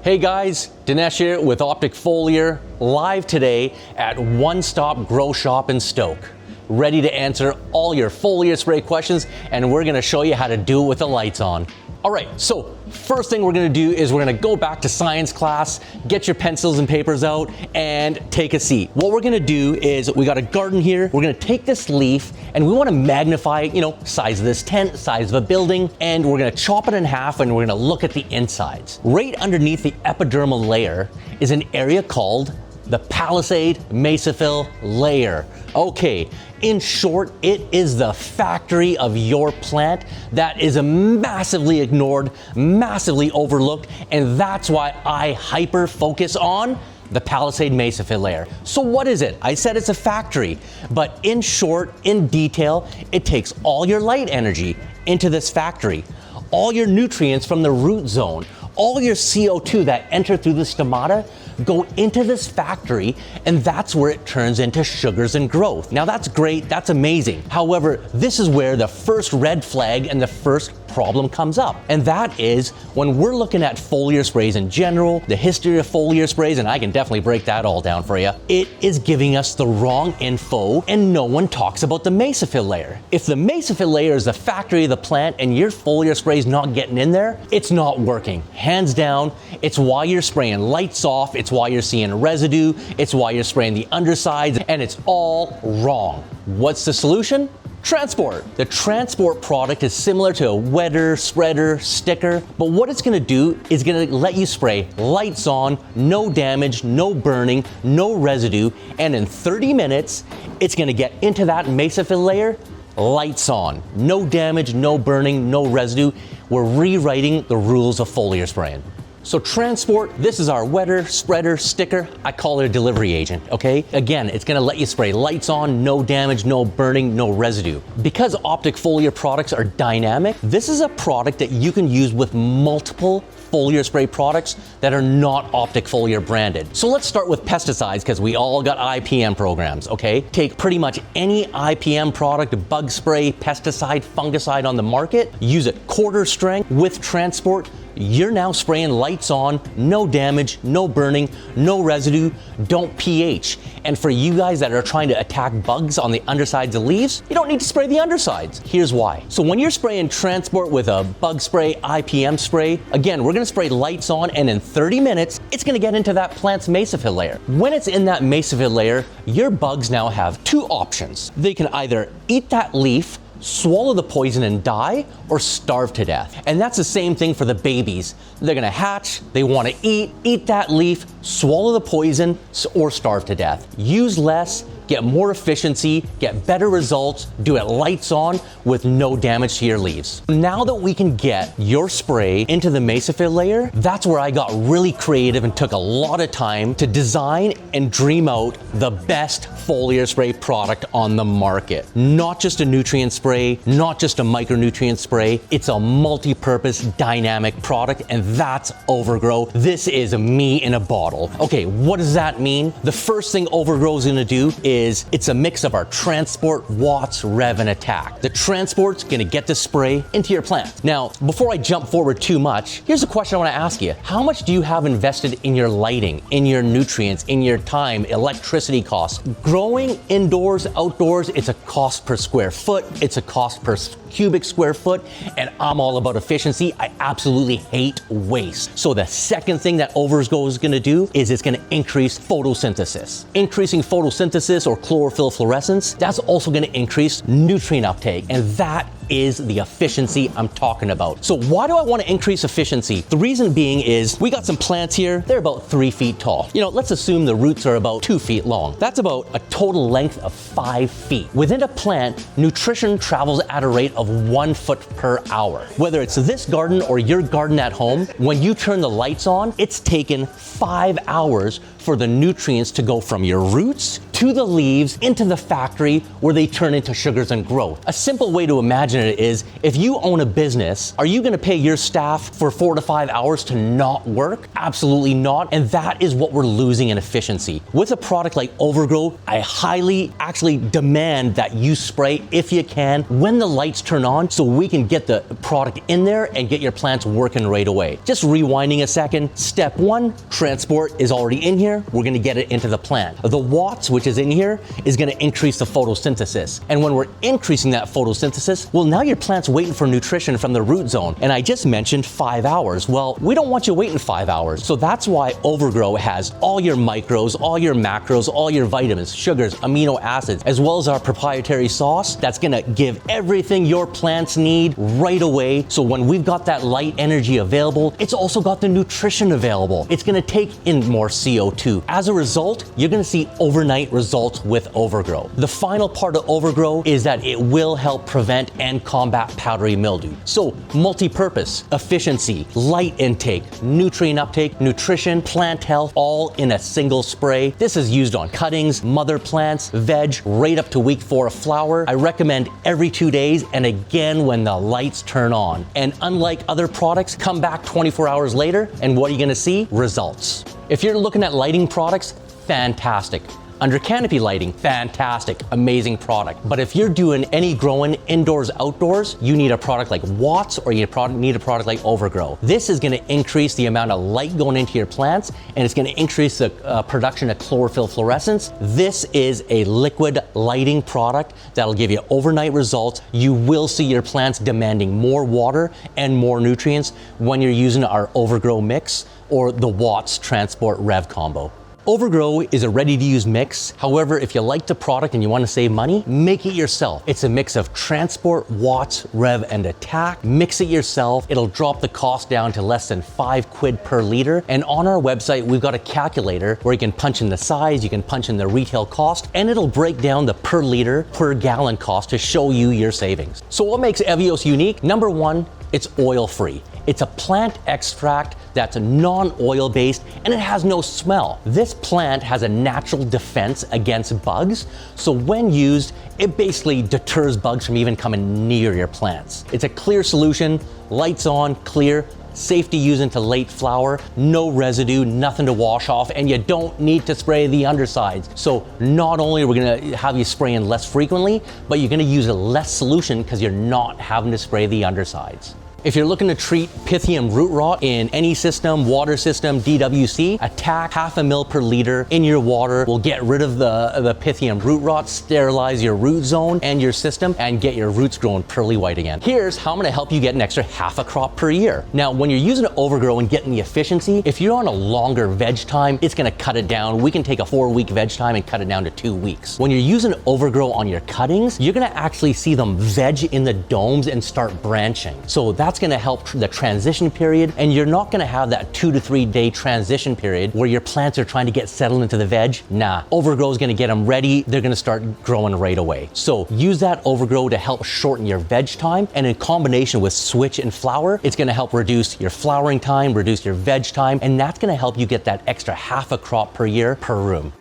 Hey guys, Dinesh here with Optic Foliar, live today at One Stop Grow Shop in Stoke. Ready to answer all your foliar spray questions, and we're gonna show you how to do it with the lights on. All right, so first thing we're gonna do is we're gonna go back to science class, get your pencils and papers out, and take a seat. What we're gonna do is, we got a garden here, we're gonna take this leaf, and we wanna magnify it, size of this tent, size of a building, and we're gonna chop it in half and we're gonna look at the insides. Right underneath the epidermal layer is an area called the Palisade Mesophyll layer. Okay, in short, it is the factory of your plant that is massively ignored, massively overlooked, and that's why I hyper focus on the Palisade Mesophyll layer. So what is it? I said it's a factory, but in short, in detail, it takes all your light energy into this factory, all your nutrients from the root zone, all your CO2 that enter through the stomata go into this factory, and that's where it turns into sugars and growth. Now that's great, that's amazing. However, this is where the first red flag and the first problem comes up. And that is when we're looking at foliar sprays in general, the history of foliar sprays, and I can definitely break that all down for you, it is giving us the wrong info, and no one talks about the mesophyll layer. If the mesophyll layer is the factory of the plant and your foliar spray is not getting in there, it's not working. Hands down, it's why you're spraying lights off, it's why you're seeing residue, it's why you're spraying the undersides, and it's all wrong. What's the solution? Transport. The Transport product is similar to a wetter, spreader, sticker, but what it's gonna do is gonna let you spray lights on, no damage, no burning, no residue, and in 30 minutes, it's gonna get into that mesophyll layer, lights on. No damage, no burning, no residue. We're rewriting the rules of foliar spraying. So Transport, this is our wetter, spreader, sticker. I call it a delivery agent, okay? Again, it's gonna let you spray lights on, no damage, no burning, no residue. Because Optic Foliar products are dynamic, this is a product that you can use with multiple foliar spray products that are not Optic Foliar branded. So let's start with pesticides, because we all got IPM programs, okay? Take pretty much any IPM product, bug spray, pesticide, fungicide on the market, use it quarter strength with Transport. You're now spraying lights on, no damage, no burning, no residue, don't pH. And for you guys that are trying to attack bugs on the undersides of leaves, you don't need to spray the undersides. Here's why. So when you're spraying Transport with a bug spray, IPM spray, again, we're gonna spray lights on, and in 30 minutes, it's gonna get into that plant's mesophyll layer. When it's in that mesophyll layer, your bugs now have two options. They can either eat that leaf, swallow the poison and die, or starve to death. And that's the same thing for the babies. They're gonna hatch, they wanna eat that leaf, swallow the poison, or starve to death. Use less, get more efficiency, get better results, do it lights on with no damage to your leaves. Now that we can get your spray into the mesophyll layer, that's where I got really creative and took a lot of time to design and dream out the best foliar spray product on the market. Not just a nutrient spray, not just a micronutrient spray, it's a multi-purpose dynamic product, and that's Overgrow. This is me in a bottle. Okay, what does that mean? The first thing Overgrow is gonna do is it's a mix of our Transport, Watts, Rev, and Attack. The Transport's gonna get the spray into your plant. Now, before I jump forward too much, here's a question I wanna ask you. How much do you have invested in your lighting, in your nutrients, in your time, electricity costs? Growing indoors, outdoors, it's a cost per square foot, it's a cost per cubic square foot, and I'm all about efficiency. I absolutely hate waste. So the second thing that Overgrow is gonna do is it's gonna increase photosynthesis. Increasing photosynthesis or chlorophyll fluorescence, that's also gonna increase nutrient uptake, and that is the efficiency I'm talking about. So why do I want to increase efficiency? The reason being is we got some plants here, they're about 3 feet tall. Let's assume the roots are about 2 feet long. That's about a total length of 5 feet. Within a plant, nutrition travels at a rate of 1 foot per hour. Whether it's this garden or your garden at home, when you turn the lights on, it's taken 5 hours for the nutrients to go from your roots to the leaves into the factory where they turn into sugars and growth. A simple way to imagine it is, if you own a business, are you gonna pay your staff for 4 to 5 hours to not work? Absolutely not, and that is what we're losing in efficiency. With a product like Overgrow, I highly actually demand that you spray, if you can, when the lights turn on, so we can get the product in there and get your plants working right away. Just rewinding a second, step one, transport is already in here, we're gonna get it into the plant. The watts, which is in here, is gonna increase the photosynthesis. And when we're increasing that photosynthesis, well, now your plant's waiting for nutrition from the root zone. And I just mentioned 5 hours. Well, we don't want you waiting 5 hours. So that's why Overgrow has all your micros, all your macros, all your vitamins, sugars, amino acids, as well as our proprietary sauce that's gonna give everything your plants need right away. So when we've got that light energy available, it's also got the nutrition available. It's gonna take in more CO2. As a result, you're gonna see overnight results with Overgrow. The final part of Overgrow is that it will help prevent and combat powdery mildew. So multi-purpose, efficiency, light intake, nutrient uptake, nutrition, plant health, all in a single spray. This is used on cuttings, mother plants, veg, right up to week 4 of flower. I recommend every 2 days and again when the lights turn on. And unlike other products, come back 24 hours later and what are you gonna see? Results. If you're looking at lighting products, fantastic. Under canopy lighting, fantastic, amazing product. But if you're doing any growing indoors, outdoors, you need a product like Watts or you need a product like Overgrow. This is gonna increase the amount of light going into your plants and it's gonna increase the production of chlorophyll fluorescence. This is a liquid lighting product that'll give you overnight results. You will see your plants demanding more water and more nutrients when you're using our Overgrow mix or the Watts Transport Rev combo. Overgrow is a ready-to-use mix. However, if you like the product and you want to save money, make it yourself. It's a mix of Transport, Watts, Rev, and Attack. Mix it yourself. It'll drop the cost down to less than 5 quid per liter. And on our website, we've got a calculator where you can punch in the size, you can punch in the retail cost, and it'll break down the per liter, per gallon cost to show you your savings. So what makes Evios unique? Number one, it's oil-free. It's a plant extract that's non-oil based and it has no smell. This plant has a natural defense against bugs, so when used, it basically deters bugs from even coming near your plants. It's a clear solution, lights on, clear, safe to use into late flower, no residue, nothing to wash off, and you don't need to spray the undersides. So not only are we gonna have you spraying less frequently, but you're gonna use a less solution because you're not having to spray the undersides. If you're looking to treat Pythium root rot in any system, water system, DWC, Attack 0.5 ml per liter in your water will get rid of the Pythium root rot, sterilize your root zone and your system, and get your roots growing pearly white again. Here's how I'm gonna help you get an extra half a crop per year. Now, when you're using Overgrow and getting the efficiency, if you're on a longer veg time, it's gonna cut it down. We can take a 4-week veg time and cut it down to 2 weeks. When you're using Overgrow on your cuttings, you're gonna actually see them veg in the domes and start branching. So that's gonna help the transition period, and you're not gonna have that 2 to 3 day transition period where your plants are trying to get settled into the veg. Nah, Overgrow is gonna get them ready. They're gonna start growing right away. So use that Overgrow to help shorten your veg time, and in combination with switch and flower, it's gonna help reduce your flowering time, reduce your veg time, and that's gonna help you get that extra half a crop per year per room.